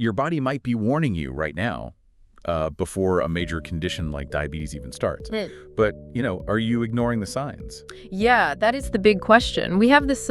your body might be warning you right now before a major condition like diabetes even starts. But, are you ignoring the signs? Yeah, that is the big question. We have this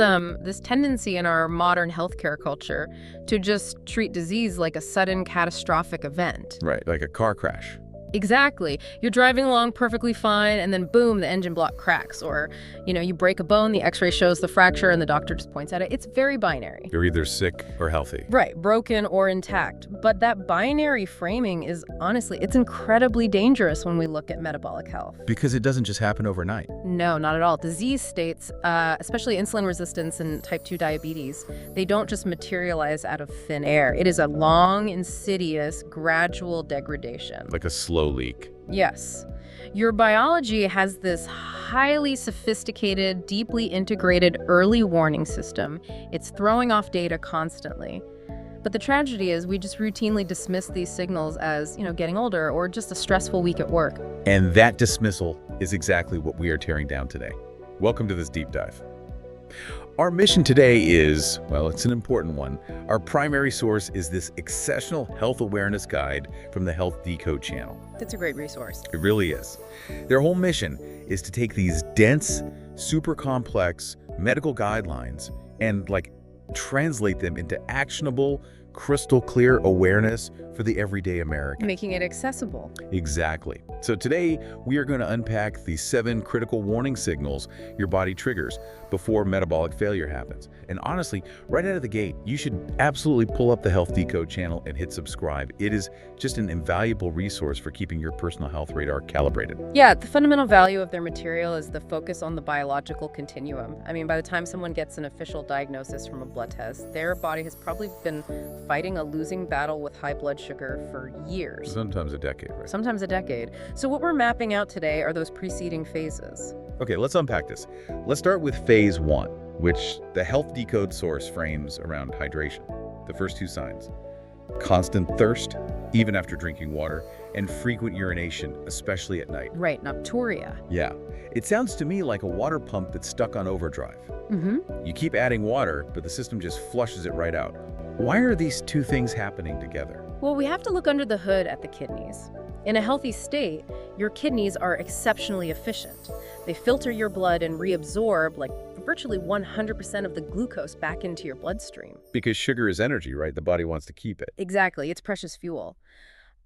tendency in our modern healthcare culture to just treat disease like a sudden catastrophic event. Right, like a car crash. Exactly. You're driving along perfectly fine, and then boom, the engine block cracks. Or, you break a bone, the x-ray shows the fracture, and the doctor just points at it. It's very binary. You're either sick or healthy. Right, broken or intact. But that binary framing is, honestly, it's incredibly dangerous when we look at metabolic health. Because it doesn't just happen overnight. No, not at all. Disease states, especially insulin resistance and type 2 diabetes, they don't just materialize out of thin air. It is a long, insidious, gradual degradation. Like a slow leak. Yes. Your biology has this highly sophisticated, deeply integrated early warning system. It's throwing off data constantly. But the tragedy is we just routinely dismiss these signals as, getting older or just a stressful week at work. And that dismissal is exactly what we are tearing down today. Welcome to this deep dive. Our mission today is, well, it's an important one. Our primary source is this exceptional health awareness guide from the Health Decode channel. That's a great resource. It really is. Their whole mission is to take these dense, super complex medical guidelines and translate them into actionable, crystal clear awareness for the everyday American. Making it accessible. Exactly. So today, we are going to unpack the 7 critical warning signals your body triggers before metabolic failure happens. And honestly, right out of the gate, you should absolutely pull up the Health Decode channel and hit subscribe. It is just an invaluable resource for keeping your personal health radar calibrated. Yeah, the fundamental value of their material is the focus on the biological continuum. I mean, by the time someone gets an official diagnosis from a blood test, their body has probably been fighting a losing battle with high blood sugar for years. Sometimes a decade, right? Sometimes a decade. So what we're mapping out today are those preceding phases. Okay, let's unpack this. Let's start with phase 1, which the Health Decode source frames around hydration. The first 2 signs: constant thirst, even after drinking water, and frequent urination, especially at night. Right, nocturia. Yeah, it sounds to me like a water pump that's stuck on overdrive. Mm-hmm. You keep adding water, but the system just flushes it right out. Why are these 2 things happening together? Well, we have to look under the hood at the kidneys. In a healthy state, your kidneys are exceptionally efficient. They filter your blood and reabsorb virtually 100% of the glucose back into your bloodstream. Because sugar is energy, right? The body wants to keep it. Exactly, it's precious fuel.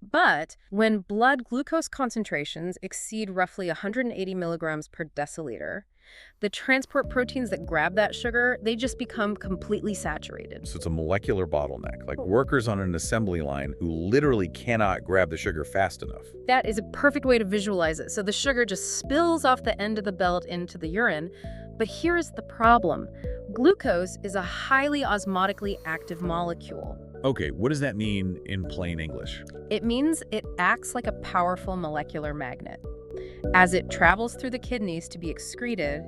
But when blood glucose concentrations exceed roughly 180 milligrams per deciliter, the transport proteins that grab that sugar, they just become completely saturated. So it's a molecular bottleneck, like workers on an assembly line who literally cannot grab the sugar fast enough. That is a perfect way to visualize it. So the sugar just spills off the end of the belt into the urine. But here's the problem. Glucose is a highly osmotically active molecule. Okay, what does that mean in plain English? It means it acts like a powerful molecular magnet. As it travels through the kidneys to be excreted,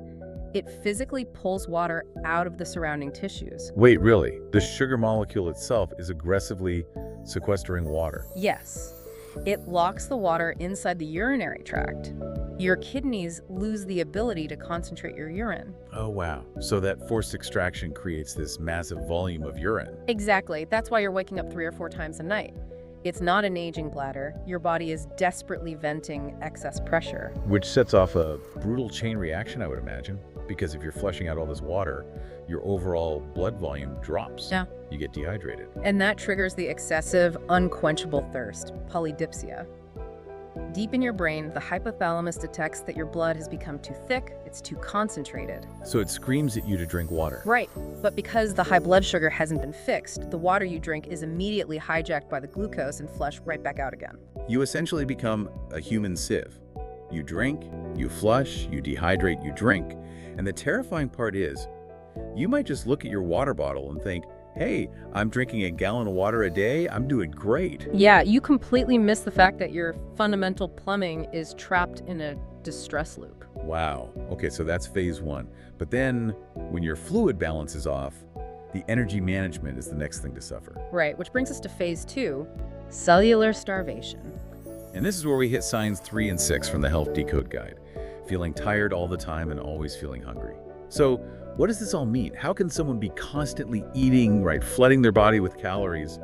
it physically pulls water out of the surrounding tissues. Wait, really? The sugar molecule itself is aggressively sequestering water? Yes. It locks the water inside the urinary tract. Your kidneys lose the ability to concentrate your urine. Oh, wow. So that forced extraction creates this massive volume of urine. Exactly. That's why you're waking up 3 or 4 times a night. It's not an aging bladder. Your body is desperately venting excess pressure. Which sets off a brutal chain reaction, I would imagine. Because if you're flushing out all this water, your overall blood volume drops. Yeah. You get dehydrated. And that triggers the excessive, unquenchable thirst, polydipsia. Deep in your brain, the hypothalamus detects that your blood has become too thick, it's too concentrated. So it screams at you to drink water. Right, but because the high blood sugar hasn't been fixed, the water you drink is immediately hijacked by the glucose and flushed right back out again. You essentially become a human sieve. You drink, you flush, you dehydrate, you drink. And the terrifying part is, you might just look at your water bottle and think, hey, I'm drinking a gallon of water a day, I'm doing great. Yeah, you completely miss the fact that your fundamental plumbing is trapped in a distress loop. Wow. Okay, so that's phase 1. But then, when your fluid balance is off, the energy management is the next thing to suffer. Right, which brings us to phase 2, cellular starvation. And this is where we hit signs 3 and 6 from the Health Decode Guide. Feeling tired all the time and always feeling hungry. So, what does this all mean? How can someone be constantly eating, right, flooding their body with calories,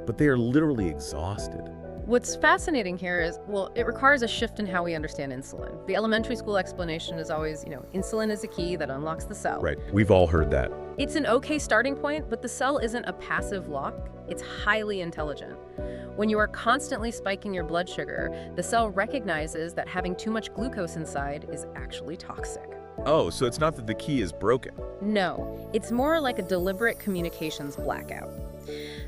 but they are literally exhausted. What's fascinating here is, well, it requires a shift in how we understand insulin. The elementary school explanation is always, insulin is a key that unlocks the cell. Right, we've all heard that. It's an okay starting point, but the cell isn't a passive lock. It's highly intelligent. When you are constantly spiking your blood sugar, the cell recognizes that having too much glucose inside is actually toxic. Oh, so it's not that the key is broken. No, it's more like a deliberate communications blackout.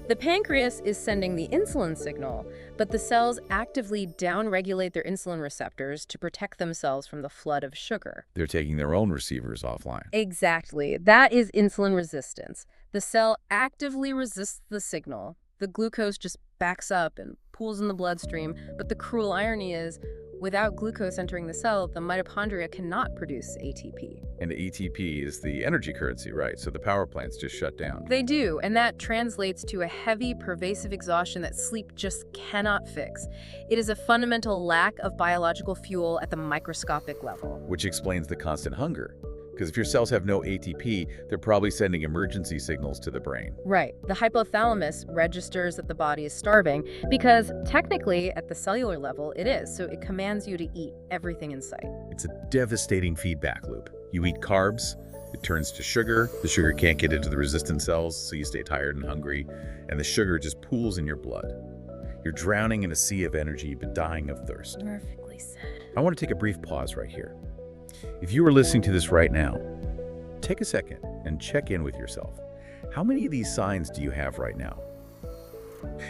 The pancreas is sending the insulin signal, but the cells actively downregulate their insulin receptors to protect themselves from the flood of sugar. They're taking their own receivers offline. Exactly. That is insulin resistance. The cell actively resists the signal. The glucose just backs up and pools in the bloodstream, but the cruel irony is, without glucose entering the cell, the mitochondria cannot produce ATP. And ATP is the energy currency, right? So the power plants just shut down. They do, and that translates to a heavy, pervasive exhaustion that sleep just cannot fix. It is a fundamental lack of biological fuel at the microscopic level. Which explains the constant hunger. Because if your cells have no ATP, they're probably sending emergency signals to the brain. Right. The hypothalamus registers that the body is starving because technically at the cellular level it is, so it commands you to eat everything in sight. It's a devastating feedback loop. You eat carbs, it turns to sugar. The sugar can't get into the resistant cells, so you stay tired and hungry, and the sugar just pools in your blood. You're drowning in a sea of energy but dying of thirst. Perfectly said. I want to take a brief pause right here. If you are listening to this right now, take a second and check in with yourself. How many of these signs do you have right now?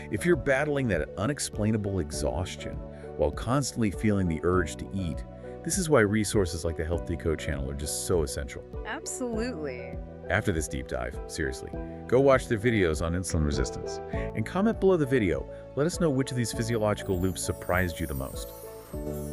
If you're battling that unexplainable exhaustion while constantly feeling the urge to eat, this is why resources like the Health Decode channel are just so essential. Absolutely. After this deep dive, seriously, go watch their videos on insulin resistance and comment below the video. Let us know which of these physiological loops surprised you the most.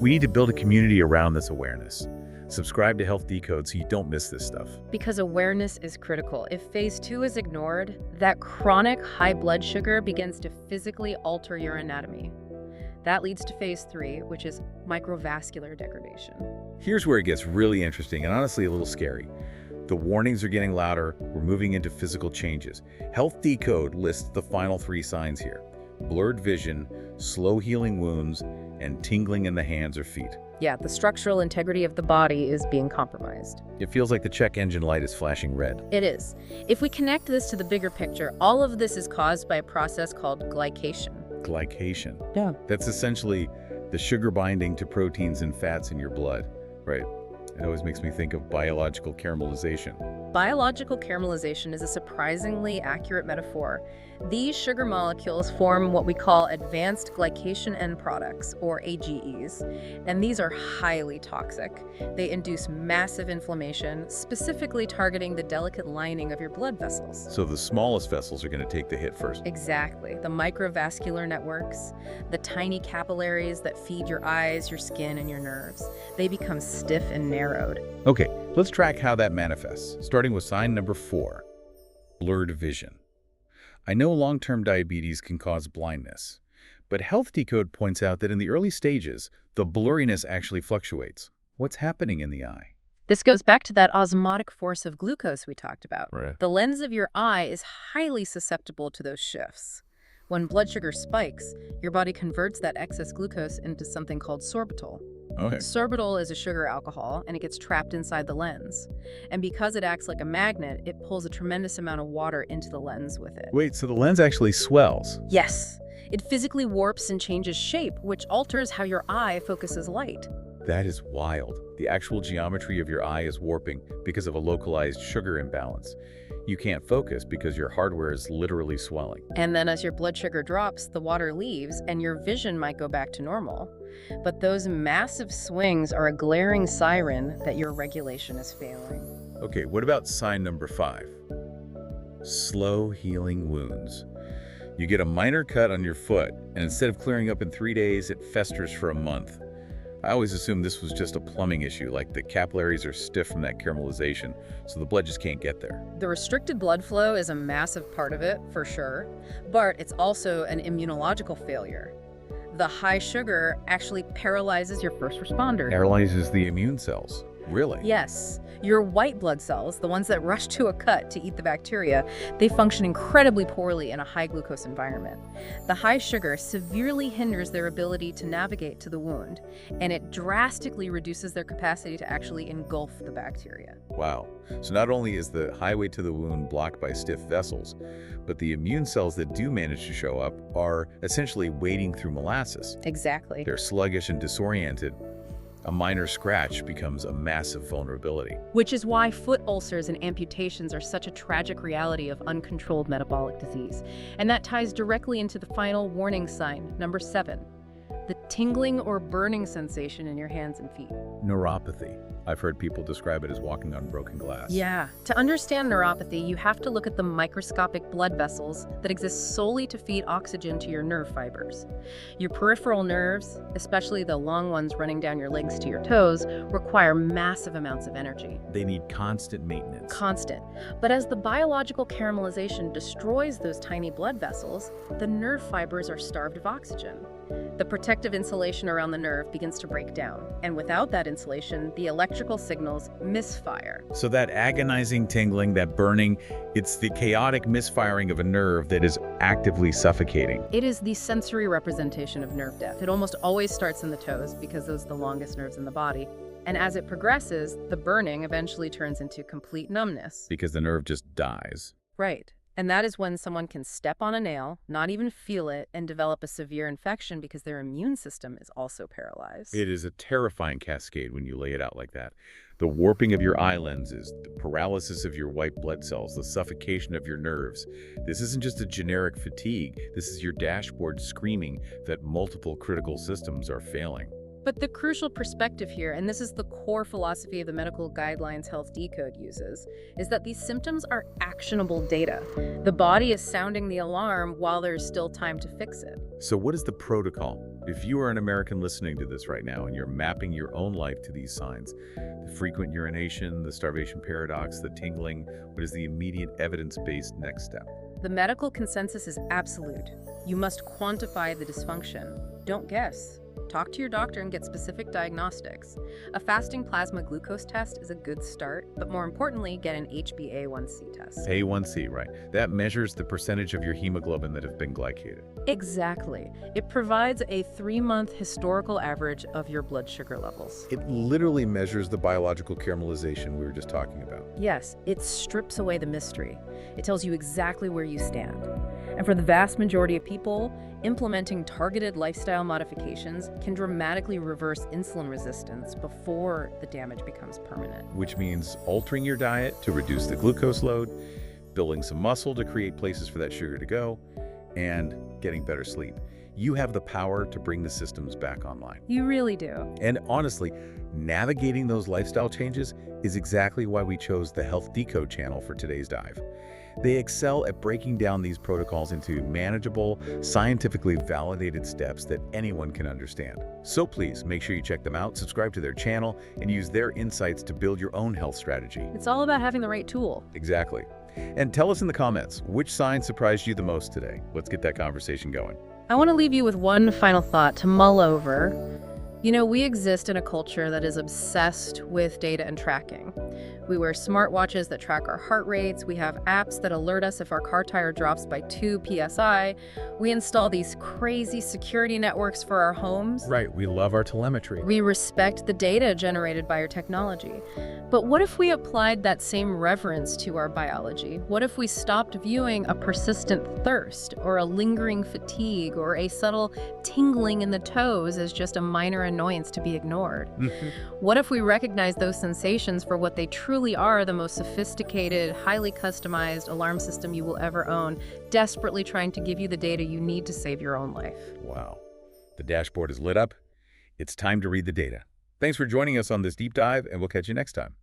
We need to build a community around this awareness. Subscribe to Health Decode so you don't miss this stuff. Because awareness is critical. If phase 2 is ignored, that chronic high blood sugar begins to physically alter your anatomy. That leads to phase 3, which is microvascular degradation. Here's where it gets really interesting and honestly a little scary. The warnings are getting louder. We're moving into physical changes. Health Decode lists the final 3 signs here: blurred vision, slow healing wounds, and tingling in the hands or feet. Yeah, the structural integrity of the body is being compromised. It feels like the check engine light is flashing red. It is. If we connect this to the bigger picture, all of this is caused by a process called glycation. Glycation. Yeah. That's essentially the sugar binding to proteins and fats in your blood, right? It always makes me think of biological caramelization. Biological caramelization is a surprisingly accurate metaphor. These sugar molecules form what we call advanced glycation end products, or AGEs, and these are highly toxic. They induce massive inflammation, specifically targeting the delicate lining of your blood vessels. So the smallest vessels are going to take the hit first. Exactly. The microvascular networks, the tiny capillaries that feed your eyes, your skin, and your nerves, they become stiff and narrowed. Okay, let's track how that manifests, starting with sign number 4, blurred vision. I know long-term diabetes can cause blindness, but Health Decode points out that in the early stages, the blurriness actually fluctuates. What's happening in the eye? This goes back to that osmotic force of glucose we talked about. Right. The lens of your eye is highly susceptible to those shifts. When blood sugar spikes, your body converts that excess glucose into something called sorbitol. Okay. Sorbitol is a sugar alcohol, and it gets trapped inside the lens. And because it acts like a magnet, it pulls a tremendous amount of water into the lens with it. Wait, so the lens actually swells? Yes. It physically warps and changes shape, which alters how your eye focuses light. That is wild. The actual geometry of your eye is warping because of a localized sugar imbalance. You can't focus because your hardware is literally swelling. And then as your blood sugar drops, the water leaves and your vision might go back to normal. But those massive swings are a glaring siren that your regulation is failing. Okay, what about sign number 5? Slow healing wounds. You get a minor cut on your foot, and instead of clearing up in 3 days, it festers for a month. I always assumed this was just a plumbing issue, like the capillaries are stiff from that caramelization, so the blood just can't get there. The restricted blood flow is a massive part of it, for sure, but it's also an immunological failure. The high sugar actually paralyzes your first responder. Paralyzes the immune cells. Really? Yes, your white blood cells, the ones that rush to a cut to eat the bacteria, they function incredibly poorly in a high glucose environment. The high sugar severely hinders their ability to navigate to the wound, and it drastically reduces their capacity to actually engulf the bacteria. Wow. So not only is the highway to the wound blocked by stiff vessels, but the immune cells that do manage to show up are essentially wading through molasses. Exactly. They're sluggish and disoriented. A minor scratch becomes a massive vulnerability. Which is why foot ulcers and amputations are such a tragic reality of uncontrolled metabolic disease. And that ties directly into the final warning sign, number 7. The tingling or burning sensation in your hands and feet. Neuropathy. I've heard people describe it as walking on broken glass. Yeah. To understand neuropathy, you have to look at the microscopic blood vessels that exist solely to feed oxygen to your nerve fibers. Your peripheral nerves, especially the long ones running down your legs to your toes, require massive amounts of energy. They need constant maintenance. Constant. But as the biological caramelization destroys those tiny blood vessels, the nerve fibers are starved of oxygen. The protective insulation around the nerve begins to break down, and without that insulation, the electrical signals misfire. So that agonizing tingling, that burning, it's the chaotic misfiring of a nerve that is actively suffocating. It is the sensory representation of nerve death. It almost always starts in the toes because those are the longest nerves in the body. And as it progresses, the burning eventually turns into complete numbness. Because the nerve just dies. Right. And that is when someone can step on a nail, not even feel it, and develop a severe infection because their immune system is also paralyzed. It is a terrifying cascade when you lay it out like that. The warping of your eye lenses, the paralysis of your white blood cells, the suffocation of your nerves. This isn't just a generic fatigue. This is your dashboard screaming that multiple critical systems are failing. But the crucial perspective here, and this is the core philosophy of the medical guidelines Health Decode uses, is that these symptoms are actionable data. The body is sounding the alarm while there's still time to fix it. So what is the protocol? If you are an American listening to this right now and you're mapping your own life to these signs, the frequent urination, the starvation paradox, the tingling, what is the immediate evidence-based next step? The medical consensus is absolute. You must quantify the dysfunction. Don't guess. Talk to your doctor and get specific diagnostics. A fasting plasma glucose test is a good start, but more importantly, get an HbA1c test. A1C, right. That measures the percentage of your hemoglobin that have been glycated. Exactly. It provides a 3-month historical average of your blood sugar levels. It literally measures the biological caramelization we were just talking about. Yes, it strips away the mystery. It tells you exactly where you stand. And for the vast majority of people, implementing targeted lifestyle modifications can dramatically reverse insulin resistance before the damage becomes permanent. Which means altering your diet to reduce the glucose load, building some muscle to create places for that sugar to go, and getting better sleep. You have the power to bring the systems back online. You really do. And honestly, navigating those lifestyle changes is exactly why we chose the Health Decode channel for today's dive. They excel at breaking down these protocols into manageable, scientifically validated steps that anyone can understand. So please make sure you check them out, subscribe to their channel, and use their insights to build your own health strategy. It's all about having the right tool. Exactly. And tell us in the comments, which sign surprised you the most today? Let's get that conversation going. I want to leave you with one final thought to mull over. You know, we exist in a culture that is obsessed with data and tracking. We wear smartwatches that track our heart rates. We have apps that alert us if our car tire drops by 2 psi. We install these crazy security networks for our homes. Right, we love our telemetry. We respect the data generated by our technology. But what if we applied that same reverence to our biology? What if we stopped viewing a persistent thirst or a lingering fatigue or a subtle tingling in the toes as just a minor annoyance to be ignored? What if we recognize those sensations for what they truly are, the most sophisticated, highly customized alarm system you will ever own, desperately trying to give you the data you need to save your own life? Wow. The dashboard is lit up. It's time to read the data. Thanks for joining us on this deep dive, and we'll catch you next time.